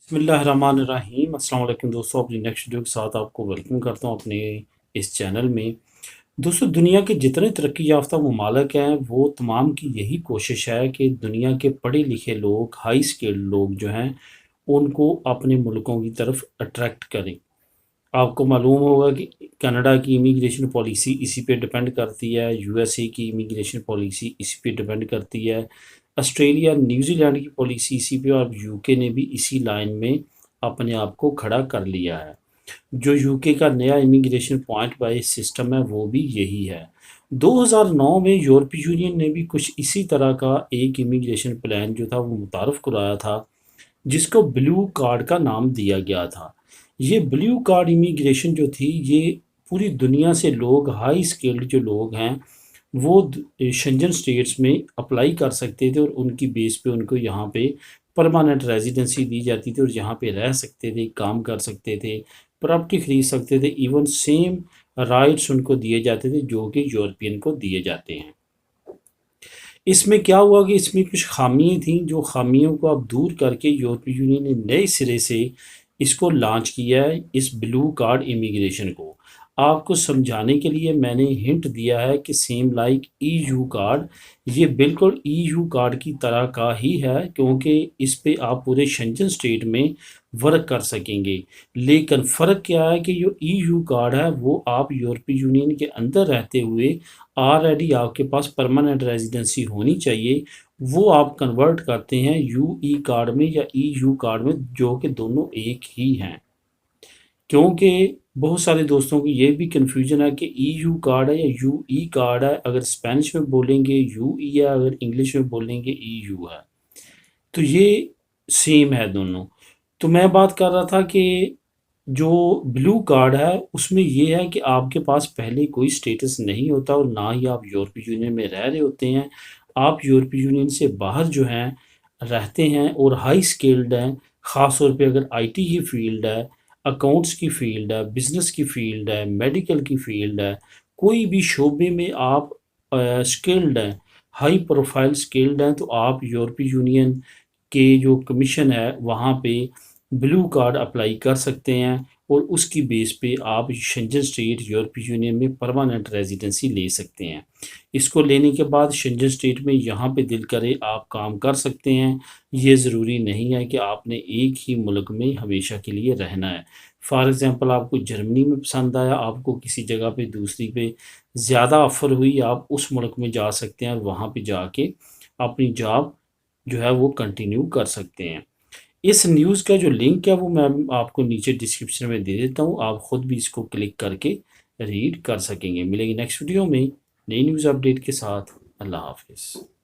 बिस्मिल्लाहिर्रहमानिर्रहीम। अस्सलाम वालेकुम दोस्तों, अपनी नेक्स्ट वीडियो के साथ आपको वेलकम करता हूँ अपने इस चैनल में। दोस्तों, दुनिया के जितने तरक्की याफ्ता ममालिक हैं वो तमाम की यही कोशिश है कि दुनिया के पढ़े लिखे लोग, हाई स्किल्ड लोग जो हैं उनको अपने मुल्कों की तरफ अट्रैक्ट करें। आपको मालूम होगा कि कनाडा की इमिग्रेशन पॉलिसी इसी पे डिपेंड करती है, यूएसए की इमिग्रेशन पॉलिसी इसी पे डिपेंड करती है, ऑस्ट्रेलिया न्यूजीलैंड की पॉलिसी इसी पे, और यूके ने भी इसी लाइन में अपने आप को खड़ा कर लिया है। जो यूके का नया इमिग्रेशन पॉइंट वाइज सिस्टम है वो भी यही है। 2009 में यूरोपीय यूनियन ने भी कुछ इसी तरह का एक इमिग्रेशन प्लान जो था वो मुतारफ़ कराया था, जिसको ब्लू कार्ड का नाम दिया गया था। ये ब्लू कार्ड इमिग्रेशन जो थी, ये पूरी दुनिया से लोग, हाई स्किल्ड जो लोग हैं वो शेंजन स्टेट्स में अप्लाई कर सकते थे और उनकी बेस पे उनको यहाँ पे परमानेंट रेजिडेंसी दी जाती थी और यहाँ पे रह सकते थे, काम कर सकते थे, प्रॉपर्टी खरीद सकते थे। इवन सेम राइट्स उनको दिए जाते थे जो कि यूरोपियन को दिए जाते हैं। इसमें क्या हुआ कि इसमें कुछ खामियां थीं, जो खामियों को अब दूर करके यूरोपीय यूनियन ने नए सिरे से इसको लॉन्च किया है, इस ब्लू कार्ड इमिग्रेशन को। आपको समझाने के लिए मैंने हिंट दिया है कि सेम लाइक ईयू कार्ड, ये बिल्कुल ईयू कार्ड की तरह का ही है, क्योंकि इस पे आप पूरे शेंजन स्टेट में वर्क कर सकेंगे। लेकिन फ़र्क क्या है कि जो ईयू कार्ड है वो आप यूरोपीय यूनियन के अंदर रहते हुए ऑलरेडी आपके पास परमानेंट रेजिडेंसी होनी चाहिए, वो आप कन्वर्ट करते हैं यूई कार्ड में या ईयू कार्ड में, जो कि दोनों एक ही हैं। क्योंकि बहुत सारे दोस्तों की ये भी कन्फ्यूजन है कि ईयू कार्ड है या यूई कार्ड है। अगर स्पेनिश में बोलेंगे यूई है, अगर इंग्लिश में बोलेंगे ईयू है, तो ये सेम है दोनों। तो मैं बात कर रहा था कि जो ब्लू कार्ड है उसमें ये है कि आपके पास पहले कोई स्टेटस नहीं होता और ना ही आप यूरोपीय यूनियन में रह रहे होते हैं। आप यूरोपीय यूनियन से बाहर जो हैं रहते हैं और हाई स्किल्ड हैं, ख़ास तौर पे अगर आईटी की फील्ड है, अकाउंट्स की फील्ड है, बिजनेस की फील्ड है, मेडिकल की फील्ड है, कोई भी शोबे में आप स्किल्ड हैं, हाई प्रोफाइल स्किल्ड हैं, तो आप यूरोपीय यूनियन के जो कमीशन है वहाँ पे ब्लू कार्ड अप्लाई कर सकते हैं और उसकी बेस पे आप शेंजन स्टेट यूरोपीय यूनियन में परमानेंट रेजिडेंसी ले सकते हैं। इसको लेने के बाद शेंजन स्टेट में यहाँ पे दिल करे आप काम कर सकते हैं। ये ज़रूरी नहीं है कि आपने एक ही मुल्क में हमेशा के लिए रहना है। फॉर एग्ज़ाम्पल, आपको जर्मनी में पसंद आया, आपको किसी जगह पे दूसरी पे ज़्यादा ऑफ़र हुई, आप उस मुल्क में जा सकते हैं और वहाँ पे जाके अपनी जॉब जो है वो कंटिन्यू कर सकते हैं। इस न्यूज़ का जो लिंक है वो मैं आपको नीचे डिस्क्रिप्शन में दे देता हूँ, आप ख़ुद भी इसको क्लिक करके रीड कर सकेंगे। मिलेंगे नेक्स्ट वीडियो में नई न्यूज़ अपडेट के साथ। अल्लाह हाफिज़।